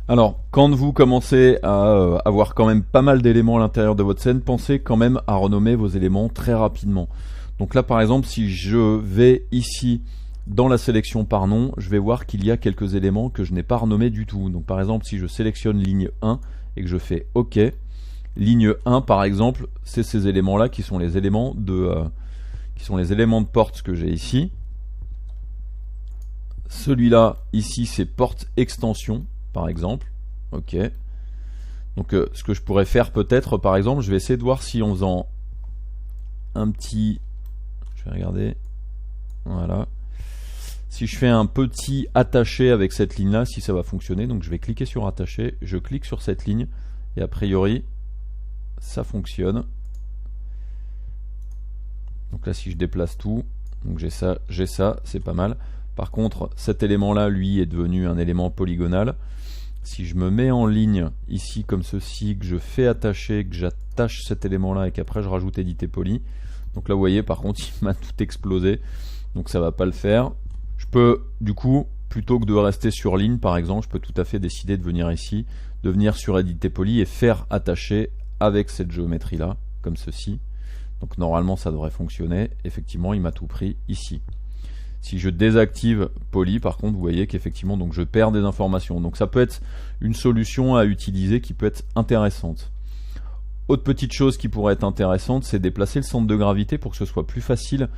Alors, quand vous commencez à avoir quand même pas mal d'éléments à l'intérieur de votre scène, pensez quand même à renommer vos éléments très rapidement. Donc là, par exemple, si je vais ici dans la sélection par nom, je vais voir qu'il y a quelques éléments que je n'ai pas renommés du tout. Donc par exemple, si je sélectionne ligne 1 et que je fais OK, ligne 1 par exemple, c'est ces éléments-là qui sont les éléments de porte que j'ai ici. Celui-là, ici, c'est porte extension, par exemple. OK. Donc ce que je pourrais faire peut-être, par exemple, je vais essayer de voir si en faisant un petit... Je vais regarder. Voilà. Si je fais un petit attaché avec cette ligne-là, si ça va fonctionner, donc je vais cliquer sur attacher, je clique sur cette ligne, et a priori, ça fonctionne. Donc là, si je déplace tout, donc j'ai ça, c'est pas mal. Par contre, cet élément-là, lui, est devenu un élément polygonal. Si je me mets en ligne, ici, comme ceci, que je fais attacher, que j'attache cet élément-là, et qu'après je rajoute éditer poly, donc là, vous voyez, par contre, il m'a tout explosé, donc ça va pas le faire. Je peux, du coup, plutôt que de rester sur ligne, par exemple, je peux tout à fait décider de venir ici, de venir sur éditer poly et faire attacher avec cette géométrie-là, comme ceci. Donc normalement, ça devrait fonctionner. Effectivement, il m'a tout pris ici. Si je désactive poly, par contre, vous voyez qu'effectivement, donc je perds des informations. Donc ça peut être une solution à utiliser qui peut être intéressante. Autre petite chose qui pourrait être intéressante, c'est déplacer le centre de gravité pour que ce soit plus facile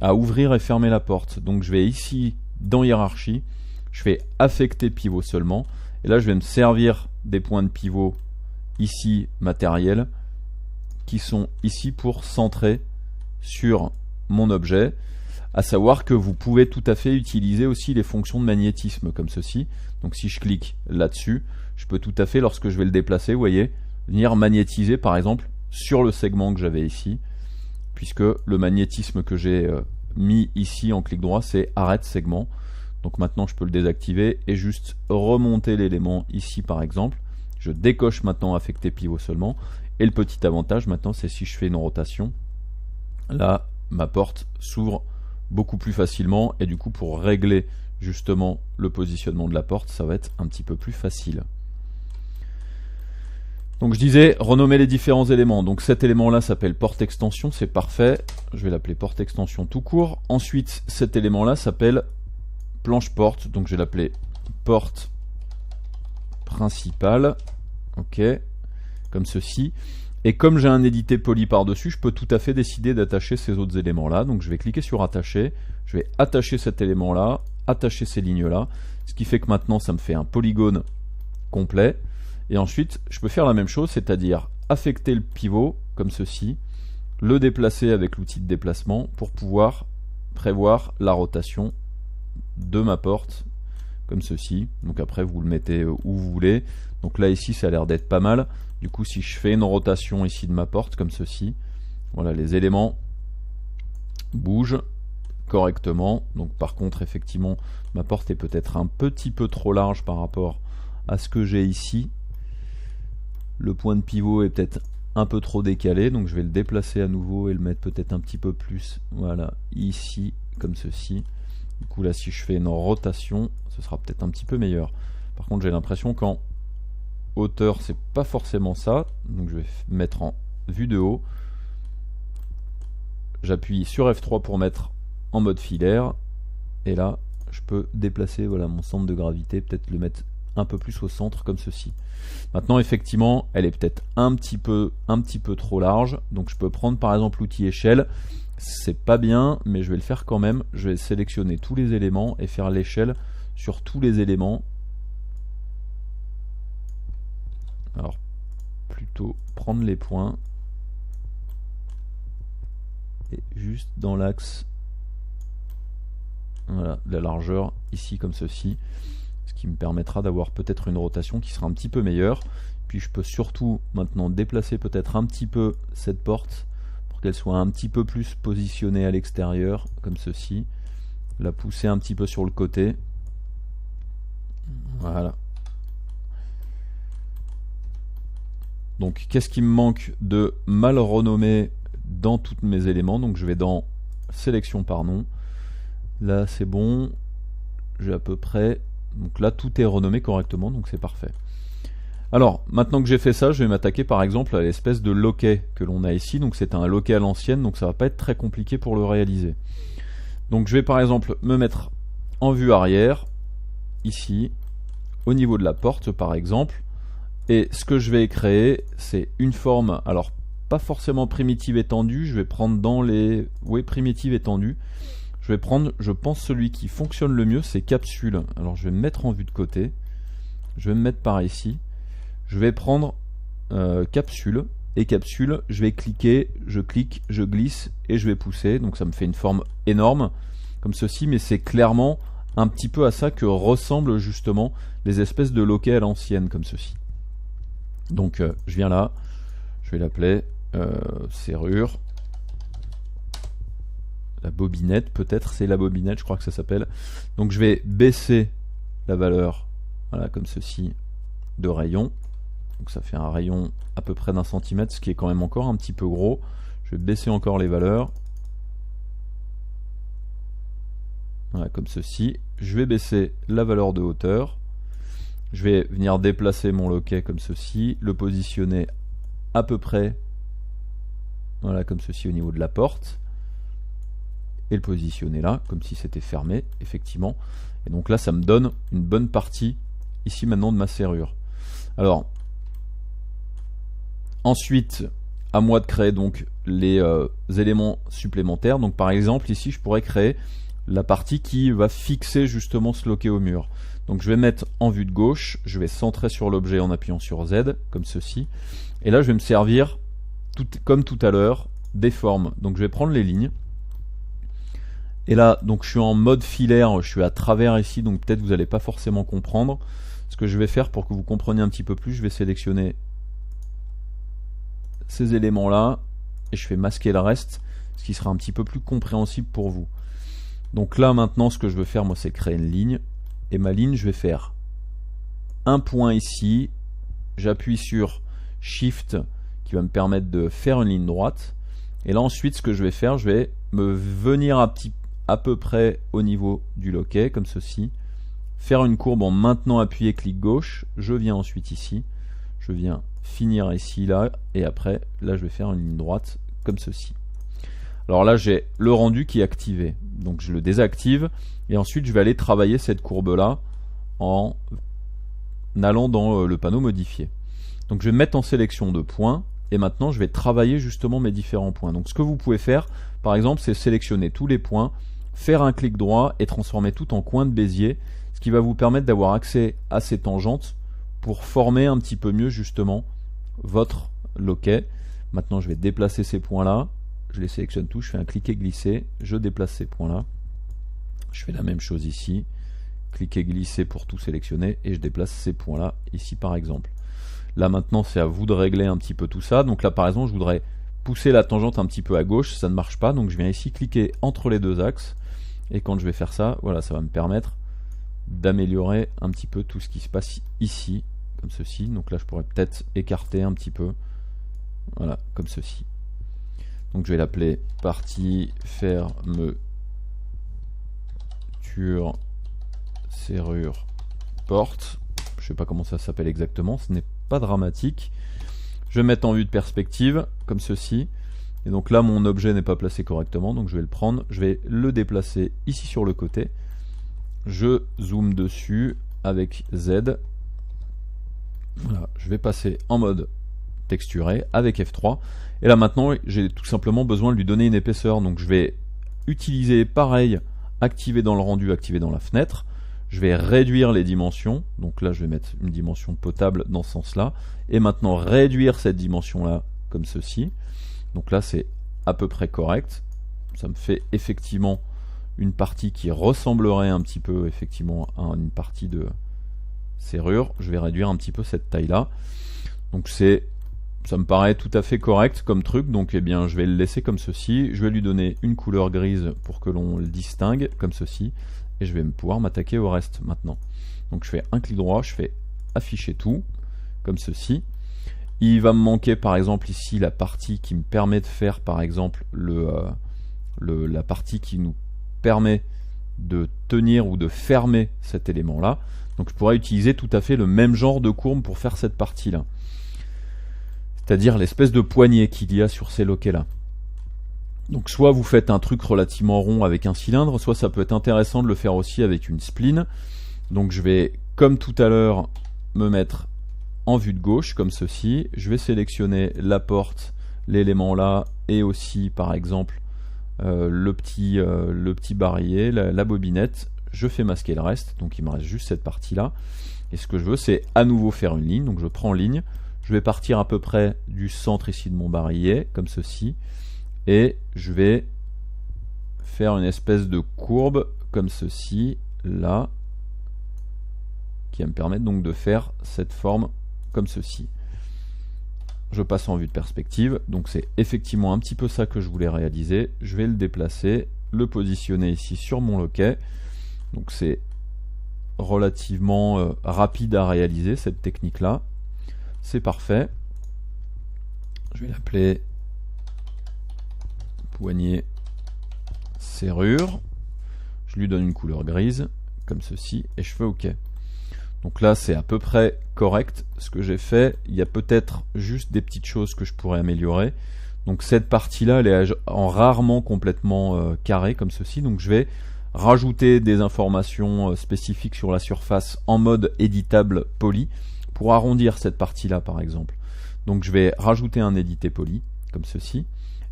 à ouvrir et fermer la porte. Donc je vais ici dans hiérarchie, je fais affecter pivot seulement, et là je vais me servir des points de pivot ici matériel qui sont ici pour centrer sur mon objet, à savoir que vous pouvez tout à fait utiliser aussi les fonctions de magnétisme comme ceci. Donc si je clique là-dessus, je peux tout à fait, lorsque je vais le déplacer, vous voyez, venir magnétiser par exemple sur le segment que j'avais ici, puisque le magnétisme que j'ai mis ici en clic droit, c'est arrête segment. Donc maintenant je peux le désactiver et juste remonter l'élément ici par exemple. Je décoche maintenant affecter pivot seulement. Et le petit avantage maintenant, c'est si je fais une rotation, là ma porte s'ouvre beaucoup plus facilement, et du coup pour régler justement le positionnement de la porte, ça va être un petit peu plus facile. Donc je disais, renommer les différents éléments. Donc cet élément-là s'appelle porte extension, c'est parfait. Je vais l'appeler porte extension tout court. Ensuite, cet élément-là s'appelle planche porte, donc je vais l'appeler porte principale. Ok, comme ceci. Et comme j'ai un édité poly par-dessus, je peux tout à fait décider d'attacher ces autres éléments-là. Donc je vais cliquer sur attacher, je vais attacher cet élément-là, attacher ces lignes-là, ce qui fait que maintenant ça me fait un polygone complet. Et ensuite, je peux faire la même chose, c'est-à-dire affecter le pivot, comme ceci, le déplacer avec l'outil de déplacement pour pouvoir prévoir la rotation de ma porte, comme ceci. Donc après, vous le mettez où vous voulez. Donc là, ici, ça a l'air d'être pas mal. Du coup, si je fais une rotation ici de ma porte, comme ceci, voilà, les éléments bougent correctement. Donc par contre, effectivement, ma porte est peut-être un petit peu trop large par rapport à ce que j'ai ici. Le point de pivot est peut-être un peu trop décalé, donc je vais le déplacer à nouveau et le mettre peut-être un petit peu plus, voilà, ici, comme ceci. Du coup là, si je fais une rotation, ce sera peut-être un petit peu meilleur. Par contre, j'ai l'impression qu'en hauteur, c'est pas forcément ça, donc je vais mettre en vue de haut. J'appuie sur F3 pour mettre en mode filaire, et là, je peux déplacer, voilà, mon centre de gravité, peut-être le mettre un peu plus au centre comme ceci. Maintenant effectivement elle est peut-être un petit peu trop large, donc je peux prendre par exemple l'outil échelle. C'est pas bien, mais je vais le faire quand même. Je vais sélectionner tous les éléments et faire l'échelle sur tous les éléments. Alors plutôt prendre les points et juste dans l'axe, voilà, la largeur ici comme ceci, ce qui me permettra d'avoir peut-être une rotation qui sera un petit peu meilleure. Puis je peux surtout maintenant déplacer peut-être un petit peu cette porte pour qu'elle soit un petit peu plus positionnée à l'extérieur, comme ceci. La pousser un petit peu sur le côté. Voilà. Donc qu'est-ce qui me manque de mal renommer dans tous mes éléments? Donc je vais dans sélection par nom. Là c'est bon. J'ai à peu près, Donc là tout est renommé correctement, donc c'est parfait. Alors maintenant que j'ai fait ça, je vais m'attaquer par exemple à l'espèce de loquet que l'on a ici. Donc c'est un loquet à l'ancienne, donc ça va pas être très compliqué pour le réaliser. Donc je vais par exemple me mettre en vue arrière, ici, au niveau de la porte par exemple. Et ce que je vais créer, c'est une forme, alors pas forcément primitive étendue, je vais prendre dans les... Oui, primitive étendue. Je vais prendre, je pense, celui qui fonctionne le mieux, c'est capsule. Alors je vais me mettre en vue de côté. Je vais me mettre par ici. Je vais prendre capsule. Et capsule, je vais cliquer, je clique, je glisse et je vais pousser. Donc ça me fait une forme énorme, comme ceci. Mais c'est clairement un petit peu à ça que ressemblent justement les espèces de loquets à l'ancienne, comme ceci. Donc je viens là, je vais l'appeler serrure. La bobinette, peut-être, c'est la bobinette, je crois que ça s'appelle. Donc je vais baisser la valeur, voilà, comme ceci, de rayon. Donc ça fait un rayon à peu près d'1 centimètre, ce qui est quand même encore un petit peu gros. Je vais baisser encore les valeurs. Voilà, comme ceci. Je vais baisser la valeur de hauteur. Je vais venir déplacer mon loquet comme ceci, le positionner à peu près, voilà, comme ceci au niveau de la porte. Et le positionner là, comme si c'était fermé, effectivement. Et donc là, ça me donne une bonne partie, ici maintenant, de ma serrure. Alors, ensuite, à moi de créer donc les éléments supplémentaires. Donc par exemple, ici, je pourrais créer la partie qui va fixer justement ce loquet au mur. Donc je vais mettre en vue de gauche, je vais centrer sur l'objet en appuyant sur Z, comme ceci. Et là, je vais me servir, comme tout à l'heure, des formes. Donc je vais prendre les lignes. Et là, donc je suis en mode filaire, je suis à travers ici, donc peut-être vous n'allez pas forcément comprendre. Ce que je vais faire pour que vous compreniez un petit peu plus, je vais sélectionner ces éléments-là et je fais masquer le reste, ce qui sera un petit peu plus compréhensible pour vous. Donc là, maintenant, ce que je veux faire, moi, c'est créer une ligne. Et ma ligne, je vais faire un point ici. J'appuie sur Shift qui va me permettre de faire une ligne droite. Et là, ensuite, ce que je vais faire, je vais me venir à peu près au niveau du loquet, comme ceci, faire une courbe en maintenant appuyé clic gauche, je viens ensuite ici, je viens finir ici, là, et après, là je vais faire une ligne droite, comme ceci. Alors là j'ai le rendu qui est activé, donc je le désactive, et ensuite je vais aller travailler cette courbe là, en allant dans le panneau modifier. Donc je vais me mettre en sélection de points, et maintenant je vais travailler justement mes différents points. Donc ce que vous pouvez faire, par exemple, c'est sélectionner tous les points, faire un clic droit et transformer tout en coin de Bézier, ce qui va vous permettre d'avoir accès à ces tangentes pour former un petit peu mieux justement votre loquet. Maintenant je vais déplacer ces points là, je les sélectionne tous, je fais un cliquer glisser, je déplace ces points là, je fais la même chose ici, cliquer glisser pour tout sélectionner et je déplace ces points là ici par exemple. Là maintenant c'est à vous de régler un petit peu tout ça. Donc là par exemple je voudrais pousser la tangente un petit peu à gauche, ça ne marche pas, donc je viens ici cliquer entre les deux axes. Et quand je vais faire ça, voilà, ça va me permettre d'améliorer un petit peu tout ce qui se passe ici, comme ceci. Donc là, je pourrais peut-être écarter un petit peu, voilà, comme ceci. Donc je vais l'appeler partie fermeture serrure porte. Je ne sais pas comment ça s'appelle exactement, ce n'est pas dramatique. Je vais mettre en vue de perspective, comme ceci. Et donc là mon objet n'est pas placé correctement, donc je vais le prendre, je vais le déplacer ici sur le côté, je zoome dessus avec Z, voilà, je vais passer en mode texturé avec F3, et là maintenant j'ai tout simplement besoin de lui donner une épaisseur, donc je vais utiliser pareil, activer dans le rendu, activer dans la fenêtre, je vais réduire les dimensions, donc là je vais mettre une dimension potable dans ce sens là, et maintenant réduire cette dimension là comme ceci. Donc là c'est à peu près correct, ça me fait effectivement une partie qui ressemblerait un petit peu effectivement à une partie de serrure. Je vais réduire un petit peu cette taille là, donc ça me paraît tout à fait correct comme truc, donc eh bien je vais le laisser comme ceci, je vais lui donner une couleur grise pour que l'on le distingue comme ceci, et je vais pouvoir m'attaquer au reste maintenant. Donc je fais un clic droit, je fais afficher tout comme ceci. Il va me manquer par exemple ici la partie qui me permet de faire par exemple la partie qui nous permet de tenir ou de fermer cet élément-là. Donc je pourrais utiliser tout à fait le même genre de courbe pour faire cette partie-là. C'est-à-dire l'espèce de poignée qu'il y a sur ces loquets-là. Donc soit vous faites un truc relativement rond avec un cylindre, soit ça peut être intéressant de le faire aussi avec une spline. Donc je vais, comme tout à l'heure, me mettre en vue de gauche, comme ceci. Je vais sélectionner la porte, l'élément là, et aussi par exemple le petit barillet, la bobinette. Je fais masquer le reste, donc il me reste juste cette partie-là. Et ce que je veux, c'est à nouveau faire une ligne. Donc je prends ligne, je vais partir à peu près du centre ici de mon barillet, comme ceci. Et je vais faire une espèce de courbe, comme ceci, là, qui va me permettre donc de faire cette forme comme ceci. Je passe en vue de perspective, donc c'est effectivement un petit peu ça que je voulais réaliser. Je vais le déplacer, le positionner ici sur mon loquet. Donc c'est relativement rapide à réaliser cette technique là. C'est parfait. Je vais l'appeler poignée serrure. Je lui donne une couleur grise comme ceci et je fais OK. Donc là c'est à peu près correct ce que j'ai fait. Il y a peut-être juste des petites choses que je pourrais améliorer. Donc cette partie là elle est en rarement complètement carrée comme ceci. Donc je vais rajouter des informations spécifiques sur la surface en mode éditable poly pour arrondir cette partie là par exemple. Donc je vais rajouter un édité poly comme ceci.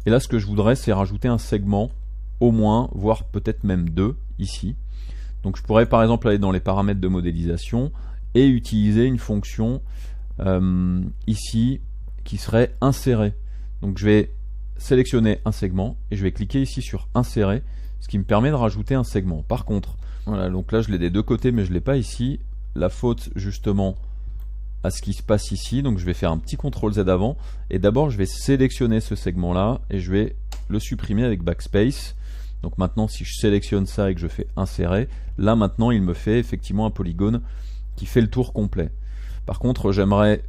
Et là ce que je voudrais c'est rajouter un segment au moins, voire peut-être même deux ici. Donc je pourrais par exemple aller dans les paramètres de modélisation et utiliser une fonction ici qui serait insérer. Donc je vais sélectionner un segment et je vais cliquer ici sur insérer, ce qui me permet de rajouter un segment. Par contre, voilà, donc là je l'ai des deux côtés mais je ne l'ai pas ici. La faute justement à ce qui se passe ici, donc je vais faire un petit CTRL Z avant et d'abord je vais sélectionner ce segment là et je vais le supprimer avec backspace. Donc maintenant si je sélectionne ça et que je fais insérer, là maintenant il me fait effectivement un polygone qui fait le tour complet. Par contre j'aimerais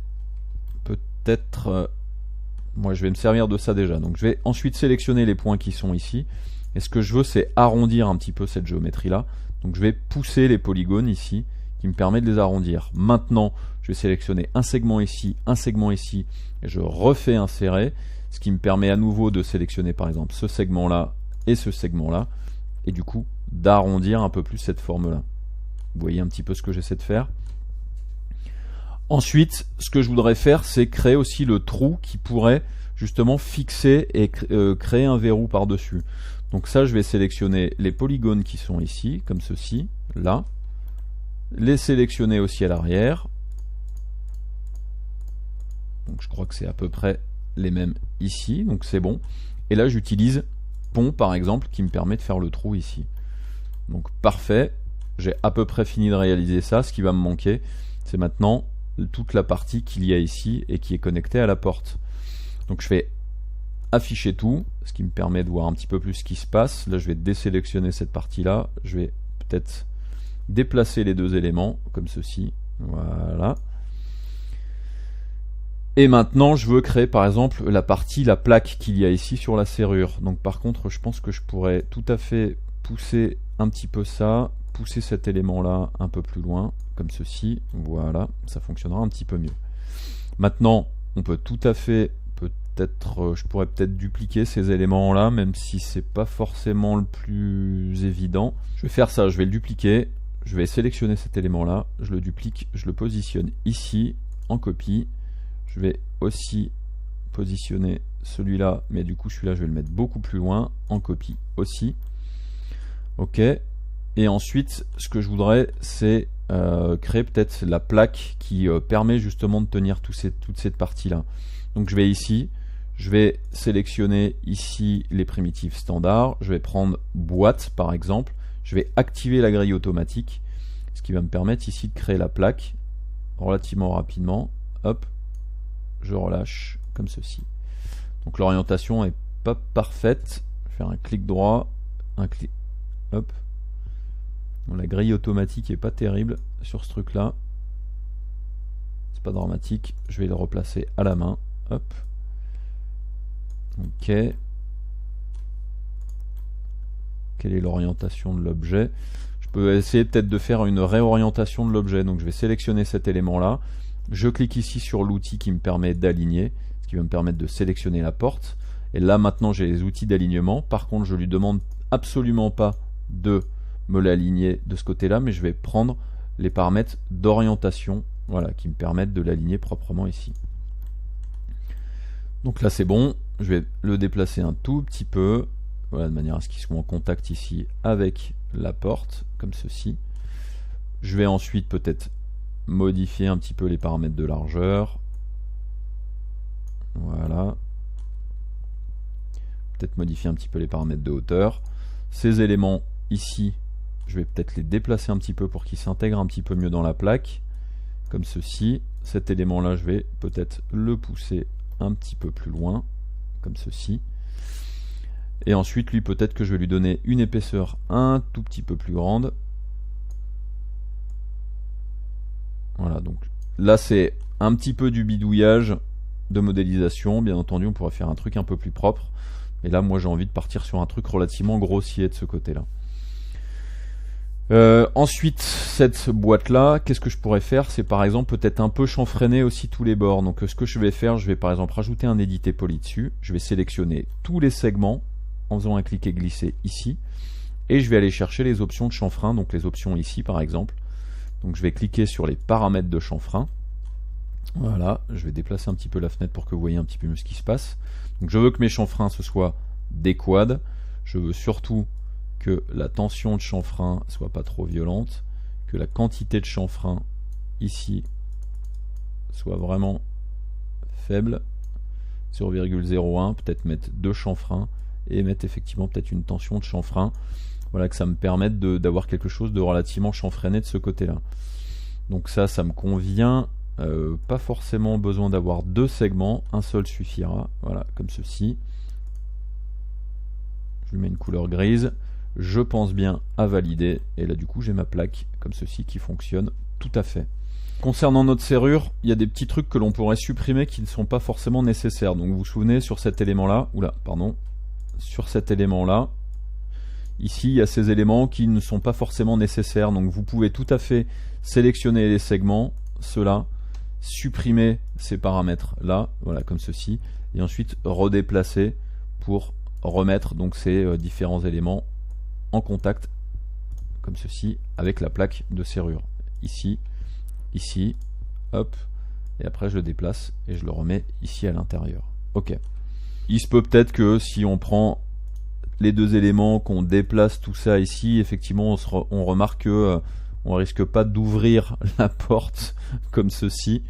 peut-être moi je vais me servir de ça déjà, donc je vais ensuite sélectionner les points qui sont ici et ce que je veux c'est arrondir un petit peu cette géométrie là. Donc je vais pousser les polygones ici qui me permet de les arrondir. Maintenant je vais sélectionner un segment ici et je refais insérer, ce qui me permet à nouveau de sélectionner par exemple ce segment là et ce segment là et du coup d'arrondir un peu plus cette forme là. Vous voyez un petit peu ce que j'essaie de faire. Ensuite ce que je voudrais faire c'est créer aussi le trou qui pourrait justement fixer et créer un verrou par dessus. Donc ça je vais sélectionner les polygones qui sont ici comme ceci, là, les sélectionner aussi à l'arrière. Donc je crois que c'est à peu près les mêmes ici, donc c'est bon. Et là j'utilise pont par exemple qui me permet de faire le trou ici. Donc parfait, j'ai à peu près fini de réaliser ça. Ce qui va me manquer c'est maintenant toute la partie qu'il y a ici et qui est connectée à la porte. Donc je vais afficher tout, ce qui me permet de voir un petit peu plus ce qui se passe. Là je vais désélectionner cette partie là, je vais peut-être déplacer les deux éléments comme ceci, voilà. Et maintenant je veux créer par exemple la plaque qu'il y a ici sur la serrure. Donc par contre je pense que je pourrais tout à fait pousser un petit peu ça, pousser cet élément là un peu plus loin comme ceci, voilà, ça fonctionnera un petit peu mieux. Maintenant on peut tout à fait je pourrais peut-être dupliquer ces éléments là même si c'est pas forcément le plus évident. Je vais faire ça, je vais le dupliquer, je vais sélectionner cet élément là, je le duplique, je le positionne ici en copie. Je vais aussi positionner celui-là, mais du coup celui-là je vais le mettre beaucoup plus loin, en copie aussi. Ok. Et ensuite, ce que je voudrais, c'est créer peut-être la plaque qui permet justement de tenir toute cette partie-là. Donc je vais ici, je vais sélectionner ici les primitives standards, je vais prendre boîte par exemple, je vais activer la grille automatique, ce qui va me permettre ici de créer la plaque relativement rapidement. Hop. Je relâche comme ceci. Donc l'orientation est pas parfaite. Je vais faire un clic droit, un clic, hop. Bon, la grille automatique est pas terrible sur ce truc là. C'est pas dramatique. Je vais le replacer à la main. Hop. Ok. quelle est l'orientation de l'objet. Je peux essayer peut-être de faire une réorientation de l'objet. Donc je vais sélectionner cet élément-là. Je clique ici sur l'outil qui me permet d'aligner, ce qui va me permettre de sélectionner la porte. Et là maintenant j'ai les outils d'alignement. Par contre je lui demande absolument pas de me l'aligner de ce côté-là, mais je vais prendre les paramètres d'orientation, voilà, qui me permettent de l'aligner proprement ici. Donc là c'est bon, je vais le déplacer un tout petit peu, voilà, de manière à ce qu'il soit en contact ici avec la porte, comme ceci. Je vais ensuite peut-être modifier un petit peu les paramètres de largeur. Voilà. Peut-être modifier un petit peu les paramètres de hauteur. Ces éléments ici, je vais peut-être les déplacer un petit peu pour qu'ils s'intègrent un petit peu mieux dans la plaque, comme ceci. Cet élément-là, je vais peut-être le pousser un petit peu plus loin, comme ceci. Et ensuite, lui, peut-être que je vais lui donner une épaisseur un tout petit peu plus grande. Voilà, donc là, c'est un petit peu du bidouillage de modélisation. Bien entendu, on pourrait faire un truc un peu plus propre. Et là, moi, j'ai envie de partir sur un truc relativement grossier de ce côté-là. Ensuite, cette boîte-là, qu'est-ce que je pourrais faire? C'est par exemple peut-être un peu chanfreiner aussi tous les bords. Donc ce que je vais faire, je vais par exemple rajouter un édité poli dessus. Je vais sélectionner tous les segments en faisant un cliquer glisser ici. Et je vais aller chercher les options de chanfrein, donc les options ici par exemple. Donc je vais cliquer sur les paramètres de chanfrein. Voilà, je vais déplacer un petit peu la fenêtre pour que vous voyez un petit peu mieux ce qui se passe. Donc je veux que mes chanfreins ce soit des quads. Je veux surtout que la tension de chanfrein soit pas trop violente, que la quantité de chanfrein ici soit vraiment faible, 0,01, peut-être mettre 2 chanfreins et mettre effectivement peut-être une tension de chanfrein, voilà, que ça me permette d'avoir quelque chose de relativement chanfreiné de ce côté-là. Donc ça me convient, pas forcément besoin d'avoir 2 segments, un seul suffira, voilà, comme ceci. Je lui mets une couleur grise. Je pense bien à valider, et là du coup j'ai ma plaque comme ceci qui fonctionne tout à fait. Concernant notre serrure, il y a des petits trucs que l'on pourrait supprimer qui ne sont pas forcément nécessaires. Donc vous vous souvenez sur cet élément là, sur cet élément là, ici il y a ces éléments qui ne sont pas forcément nécessaires. Donc vous pouvez tout à fait sélectionner les segments, ceux-là, supprimer ces paramètres là, voilà, comme ceci, et ensuite redéplacer pour remettre donc ces différents éléments en contact comme ceci avec la plaque de serrure, ici, ici, hop, et après je le déplace et je le remets ici à l'intérieur. Ok. Il se peut peut-être que si on prend les 2 éléments, qu'on déplace tout ça ici, effectivement on remarque que on risque pas d'ouvrir la porte comme ceci.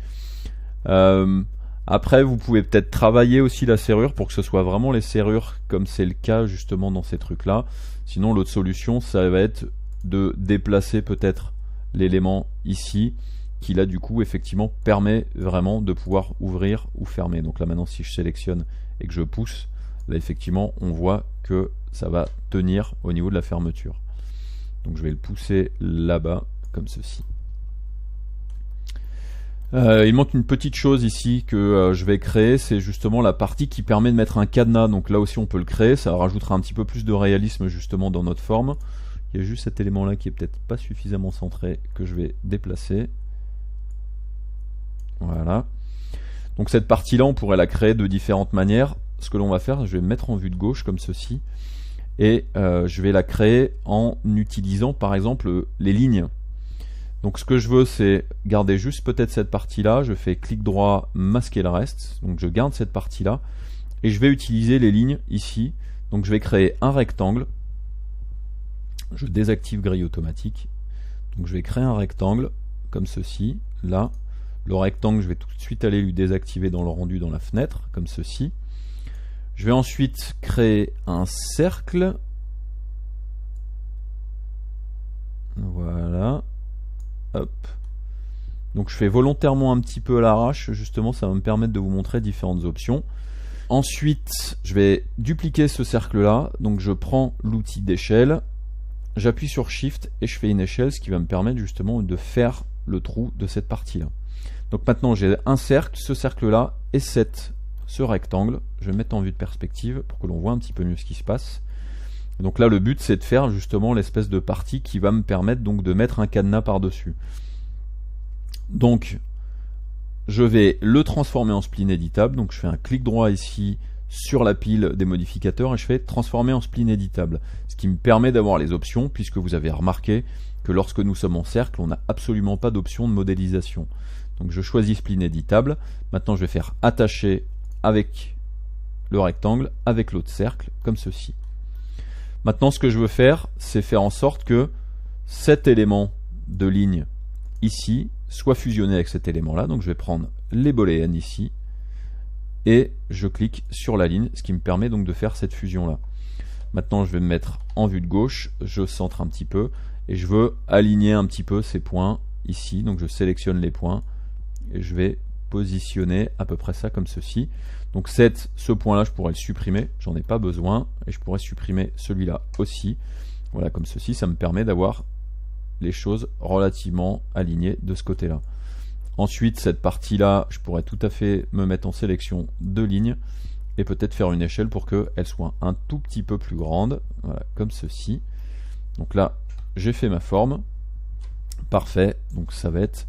Après vous pouvez peut-être travailler aussi la serrure pour que ce soit vraiment les serrures comme c'est le cas justement dans ces trucs là. Sinon l'autre solution ça va être de déplacer peut-être l'élément ici qui là du coup effectivement permet vraiment de pouvoir ouvrir ou fermer. Donc là maintenant si je sélectionne et que je pousse, là effectivement on voit que ça va tenir au niveau de la fermeture. Donc je vais le pousser là-bas comme ceci. Il manque une petite chose ici que je vais créer, c'est justement la partie qui permet de mettre un cadenas. Donc là aussi on peut le créer, ça rajoutera un petit peu plus de réalisme justement dans notre forme. Il y a juste cet élément là qui est peut-être pas suffisamment centré que je vais déplacer. Voilà. Donc cette partie là on pourrait la créer de différentes manières. Ce que l'on va faire, je vais me mettre en vue de gauche comme ceci et je vais la créer en utilisant par exemple les lignes. Donc ce que je veux c'est garder juste peut-être cette partie là, je fais clic droit, masquer le reste, donc je garde cette partie là et je vais utiliser les lignes ici. Donc je vais créer un rectangle, je désactive grille automatique, donc je vais créer un rectangle comme ceci, là, le rectangle je vais tout de suite aller lui désactiver dans le rendu dans la fenêtre, comme ceci. Je vais ensuite créer un cercle, voilà. Hop. Donc je fais volontairement un petit peu à l'arrache, justement ça va me permettre de vous montrer différentes options. Ensuite je vais dupliquer ce cercle là, donc je prends l'outil d'échelle, j'appuie sur Shift et je fais une échelle, ce qui va me permettre justement de faire le trou de cette partie là. Donc maintenant j'ai un cercle, ce cercle là et ce rectangle, je vais mettre en vue de perspective pour que l'on voit un petit peu mieux ce qui se passe. Donc là, le but, c'est de faire justement l'espèce de partie qui va me permettre donc de mettre un cadenas par-dessus. Donc, je vais le transformer en spline éditable. Donc, je fais un clic droit ici sur la pile des modificateurs et je fais transformer en spline éditable. Ce qui me permet d'avoir les options, puisque vous avez remarqué que lorsque nous sommes en cercle, on n'a absolument pas d'option de modélisation. Donc, je choisis spline éditable. Maintenant, je vais faire attacher avec le rectangle, avec l'autre cercle, comme ceci. Maintenant, ce que je veux faire, c'est faire en sorte que cet élément de ligne ici soit fusionné avec cet élément-là. Donc, je vais prendre les booléennes ici et je clique sur la ligne, ce qui me permet donc de faire cette fusion-là. Maintenant, je vais me mettre en vue de gauche, je centre un petit peu et je veux aligner un petit peu ces points ici. Donc, je sélectionne les points et je vais positionner à peu près ça comme ceci. Donc ce point là je pourrais le supprimer, j'en ai pas besoin, et je pourrais supprimer celui-là aussi. Voilà, comme ceci, ça me permet d'avoir les choses relativement alignées de ce côté là. Ensuite, cette partie là, je pourrais tout à fait me mettre en sélection de lignes et peut-être faire une échelle pour qu'elle soit un tout petit peu plus grande. Voilà, comme ceci. Donc là, j'ai fait ma forme. Parfait, donc ça va être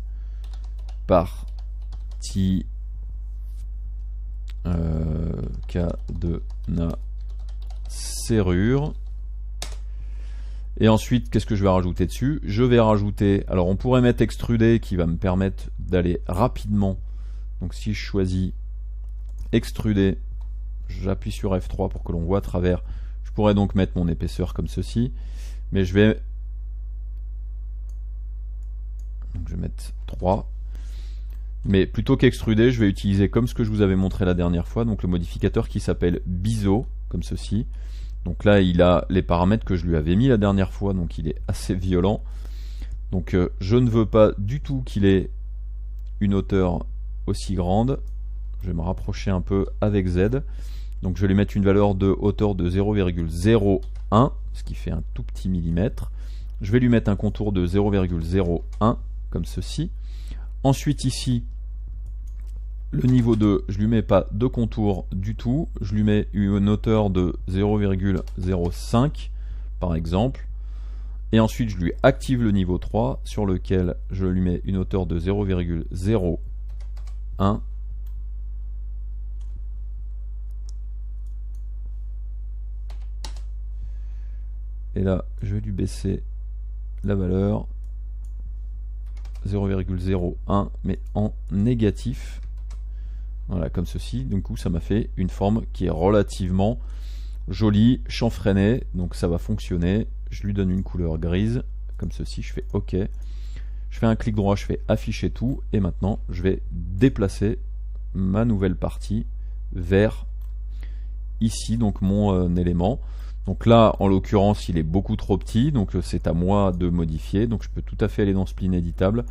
partie cadenas serrure. Et ensuite, qu'est-ce que je vais rajouter dessus? Je vais rajouter, alors on pourrait mettre extrudé qui va me permettre d'aller rapidement. Donc si je choisis extruder, j'appuie sur F3 pour que l'on voit à travers. Je pourrais donc mettre mon épaisseur comme ceci, mais je vais mettre 3. Mais plutôt qu'extruder, je vais utiliser comme ce que je vous avais montré la dernière fois, donc le modificateur qui s'appelle Biseau, comme ceci. Donc là, il a les paramètres que je lui avais mis la dernière fois, donc il est assez violent. Donc je ne veux pas du tout qu'il ait une hauteur aussi grande. Je vais me rapprocher un peu avec Z. Donc je vais lui mettre une valeur de hauteur de 0,01, ce qui fait un tout petit millimètre. Je vais lui mettre un contour de 0,01, comme ceci. Ensuite ici, le niveau 2, je lui mets pas de contour du tout, je lui mets une hauteur de 0,05 par exemple, et ensuite je lui active le niveau 3 sur lequel je lui mets une hauteur de 0,01. Et là, je vais lui baisser la valeur 0,01 mais en négatif. Voilà, comme ceci. Du coup, ça m'a fait une forme qui est relativement jolie, chanfreinée. Donc ça va fonctionner. Je lui donne une couleur grise, comme ceci. Je fais OK. Je fais un clic droit, je fais afficher tout. Et maintenant, je vais déplacer ma nouvelle partie vers ici, donc mon élément. Donc là, en l'occurrence, il est beaucoup trop petit, donc c'est à moi de modifier. Donc je peux tout à fait aller dans spline éditable,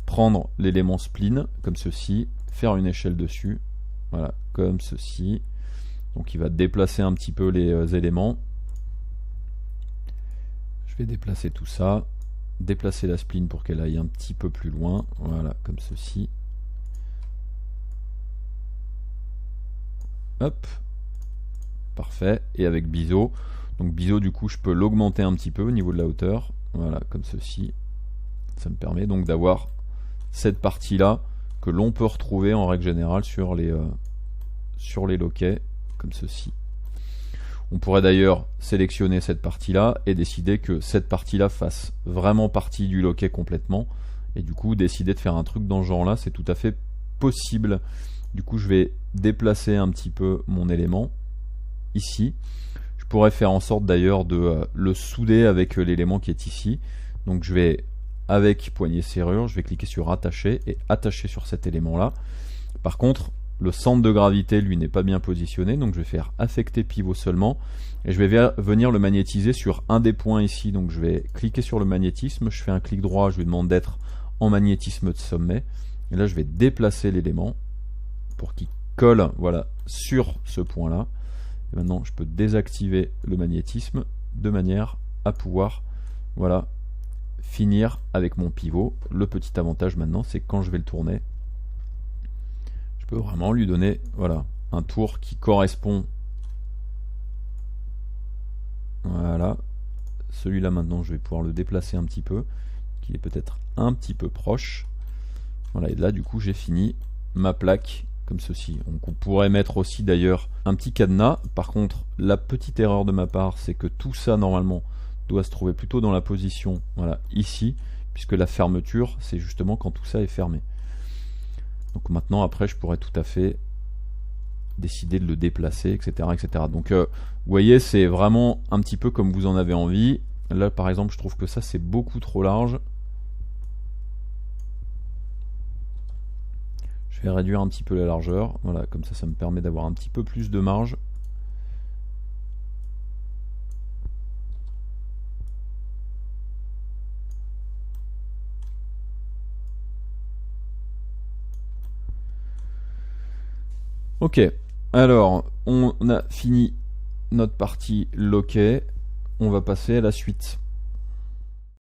prendre l'élément spline, comme ceci, faire une échelle dessus, voilà, comme ceci. Donc il va déplacer un petit peu les éléments. Je vais déplacer tout ça, déplacer la spline pour qu'elle aille un petit peu plus loin, voilà, comme ceci. Hop, parfait. Et avec Biseau, donc Biseau, du coup, je peux l'augmenter un petit peu au niveau de la hauteur, voilà, comme ceci. Ça me permet donc d'avoir cette partie-là que l'on peut retrouver en règle générale sur les loquets, comme ceci. On pourrait d'ailleurs sélectionner cette partie-là et décider que cette partie-là fasse vraiment partie du loquet complètement, et du coup décider de faire un truc dans ce genre-là, c'est tout à fait possible. Du coup, je vais déplacer un petit peu mon élément ici. Je pourrais faire en sorte d'ailleurs de le souder avec l'élément qui est ici. Donc je vais, avec poignée serrure, je vais cliquer sur attacher et attacher sur cet élément là. Par contre, le centre de gravité lui n'est pas bien positionné, donc je vais faire affecter pivot seulement et je vais venir le magnétiser sur un des points ici. Donc je vais cliquer sur le magnétisme, je fais un clic droit, je lui demande d'être en magnétisme de sommet et là je vais déplacer l'élément pour qu'il colle, voilà, sur ce point là. Et maintenant je peux désactiver le magnétisme de manière à pouvoir, voilà, finir avec mon pivot. Le petit avantage maintenant, c'est que quand je vais le tourner, je peux vraiment lui donner, voilà, un tour qui correspond, voilà, Celui-là maintenant je vais pouvoir le déplacer un petit peu, qu'il est peut-être un petit peu proche. Voilà, et là du coup j'ai fini ma plaque comme ceci. Donc on pourrait mettre aussi d'ailleurs un petit cadenas. Par contre, la petite erreur de ma part, c'est que tout ça normalement doit se trouver plutôt dans la position, voilà, ici, puisque la fermeture, c'est justement quand tout ça est fermé. Donc maintenant, après, je pourrais tout à fait décider de le déplacer, etc. etc. Donc vous voyez, c'est vraiment un petit peu comme vous en avez envie. Là, par exemple, je trouve que ça, c'est beaucoup trop large. Je vais réduire un petit peu la largeur. Voilà, comme ça me permet d'avoir un petit peu plus de marge. Ok, alors on a fini notre partie loquet, on va passer à la suite.